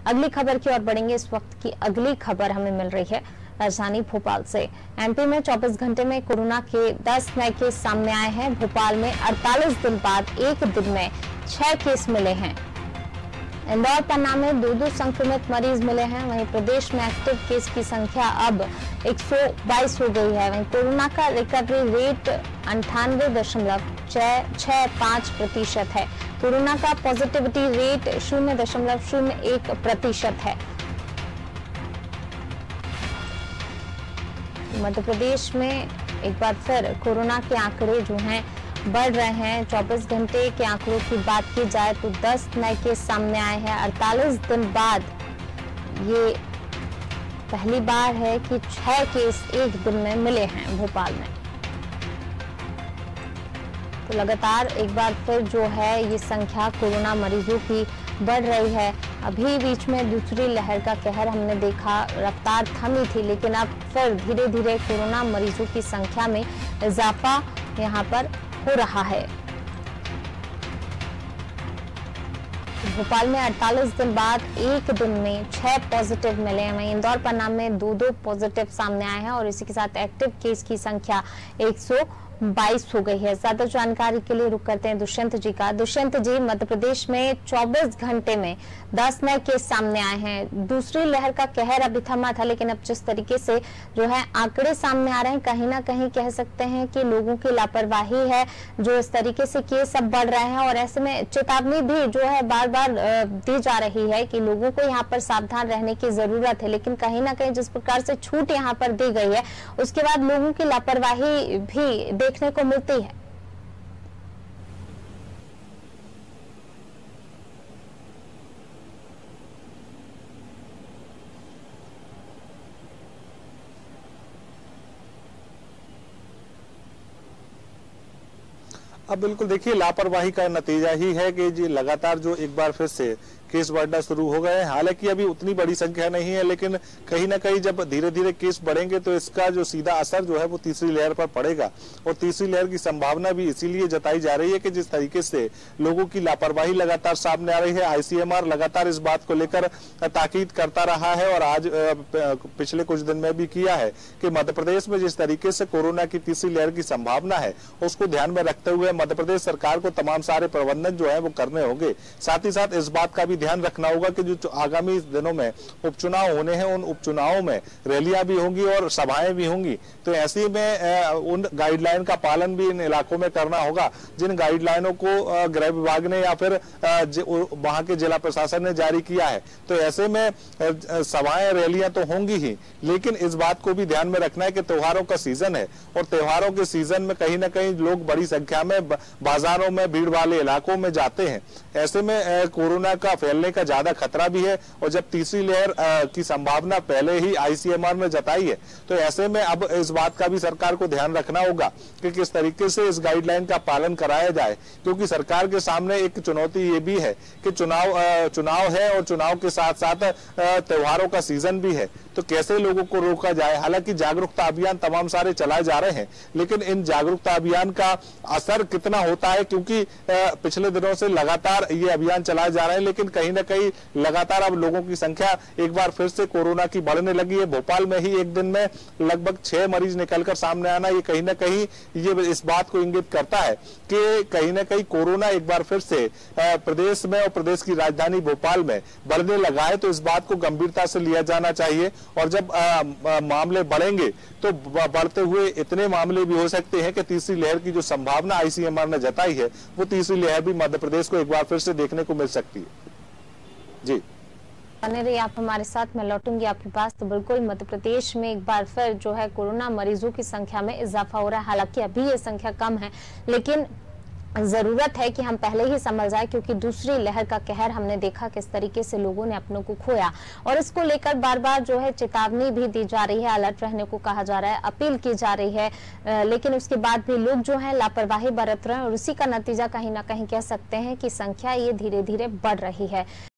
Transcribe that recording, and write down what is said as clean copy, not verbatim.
अगली खबर की ओर बढ़ेंगे। इस वक्त की अगली खबर हमें मिल रही है राजधानी भोपाल से। एमपी में 24 घंटे में कोरोना के 10 नए केस सामने आए हैं। भोपाल में 48 दिन बाद एक दिन में 6 केस मिले हैं। इंदौर पन्ना में 2 संक्रमित मरीज मिले हैं। वहीं प्रदेश में एक्टिव केस की संख्या अब 122 हो गई है। वहीं कोरोना का रिकवरी रेट 98.65% है। कोरोना का पॉजिटिविटी रेट 0.01% है। मध्य प्रदेश में एक बार फिर कोरोना के आंकड़े जो हैं बढ़ रहे हैं। 24 घंटे के आंकड़ों की बात की जाए तो 10 नए केस सामने आए हैं। 48 दिन बाद ये पहली बार है कि 6 केस एक दिन में मिले हैं भोपाल में। तो लगातार एक बार फिर जो है ये संख्या कोरोना मरीजों की बढ़ रही है। अभी बीच में दूसरी लहर का कहर हमने देखा, रफ्तार थमी थी, लेकिन अब फिर धीरे धीरे कोरोना मरीजों की संख्या में इजाफा यहाँ पर हो रहा है। भोपाल में 48 दिन बाद एक दिन में 6 पॉजिटिव मिले हैं। वहीं इंदौर पन्ना में 2 पॉजिटिव सामने आए हैं और इसी के साथ एक्टिव केस की संख्या 122 हो गई है। ज्यादा जानकारी के लिए रुक करते हैं दुष्यंत जी का। दुष्यंत जी, मध्य प्रदेश में 24 घंटे में 10 नए केस सामने आए हैं। दूसरी लहर का कहर अभी थमा था, लेकिन अब जिस तरीके से जो है आंकड़े सामने आ रहे हैं, कहीं ना कहीं कह सकते हैं कि लोगों की लापरवाही है जो इस तरीके से केस अब बढ़ रहे हैं। और ऐसे में चेतावनी भी जो है बार बार दी जा रही है कि लोगों को यहाँ पर सावधान रहने की जरूरत है, लेकिन कहीं ना कहीं जिस प्रकार से छूट यहाँ पर दी गई है उसके बाद लोगों की लापरवाही भी देखने को मिलती है। अब बिल्कुल देखिए, लापरवाही का नतीजा ही है कि जी लगातार जो एक बार फिर से केस बढ़ना शुरू हो गए हैं। हालांकि अभी उतनी बड़ी संख्या नहीं है, लेकिन कहीं ना कहीं जब धीरे धीरे केस बढ़ेंगे तो इसका जो सीधा असर जो है वो तीसरी लहर पर पड़ेगा। और तीसरी लहर की संभावना भी इसीलिए जताई जा रही है कि जिस तरीके से लोगों की लापरवाही लगातार सामने आ रही है। आईसीएमआर लगातार इस बात को लेकर ताकीद करता रहा है और आज पिछले कुछ दिन में भी किया है कि मध्य प्रदेश में जिस तरीके से कोरोना की तीसरी लहर की संभावना है उसको ध्यान में रखते हुए मध्य प्रदेश सरकार को तमाम सारे प्रबंधन जो है वो करने होंगे। साथ ही साथ इस बात का भी ध्यान रखना होगा कि जो आगामी दिनों में उपचुनाव होने हैं उन उपचुनावों में रैलियां भी होंगी और सभाएं भी होंगी। तो ऐसे में उन गाइडलाइन का पालन भी इन इलाकों में करना होगा जिन गाइडलाइनों को गृह विभाग ने या फिर वहां के जिला प्रशासन ने जारी किया है। तो ऐसे में सभाएं रैलियां तो होंगी ही, लेकिन इस बात को भी ध्यान में रखना है कि त्योहारों का सीजन है और त्योहारों के सीजन में कहीं ना कहीं लोग बड़ी संख्या में बाजारों में भीड़ वाले इलाकों में जाते हैं। ऐसे में कोरोना का फैलने का ज्यादा खतरा भी है और जब तीसरी लहर की संभावना पहले ही आईसीएमआर ने जताई है तो ऐसे में अब इस बात का भी सरकार को ध्यान रखना होगा कि किस तरीके से इस गाइडलाइन का पालन कराया जाए, क्योंकि सरकार के सामने एक चुनौती ये भी है कि चुनाव है और चुनाव के साथ साथ त्योहारों का सीजन भी है। तो कैसे लोगों को रोका जाए। हालांकि जागरूकता अभियान तमाम सारे चलाए जा रहे हैं, लेकिन इन जागरूकता अभियान का असर कितना होता है, क्योंकि पिछले दिनों से लगातार ये अभियान चलाए जा रहे हैं, लेकिन कहीं ना कहीं लगातार अब लोगों की संख्या एक बार फिर से कोरोना की बढ़ने लगी है। भोपाल में ही एक दिन में लगभग 6 मरीज निकलकर सामने आना, ये कहीं ना कहीं ये इस बात को इंगित करता है कि कहीं ना कहीं कोरोना एक बार फिर से प्रदेश में और प्रदेश की राजधानी भोपाल में बढ़ने लगा है। तो इस बात को गंभीरता से लिया जाना चाहिए और जब मामले बढ़ेंगे तो बढ़ते हुए इतने मामले भी हो सकते हैं कि तीसरी लहर की जो संभावना आईसीएमआर ने जताई है वो तीसरी लहर भी मध्य प्रदेश को एक बार फिर से देखने को मिल सकती है। जी बने रहिए आप हमारे साथ, मैं लौटूंगी आपके पास। तो बिल्कुल मध्य प्रदेश में एक बार फिर जो है कोरोना मरीजों की संख्या में इजाफा हो रहा है। हालांकि अभी ये संख्या कम है, लेकिन जरूरत है कि हम पहले ही समझ जाए, क्योंकि दूसरी लहर का कहर हमने देखा किस तरीके से लोगों ने अपनों को खोया और इसको लेकर बार बार जो है चेतावनी भी दी जा रही है, अलर्ट रहने को कहा जा रहा है, अपील की जा रही है, लेकिन उसके बाद भी लोग जो है लापरवाही बरत रहे हैं और उसी का नतीजा कहीं ना कहीं कह सकते हैं कि संख्या ये धीरे धीरे बढ़ रही है।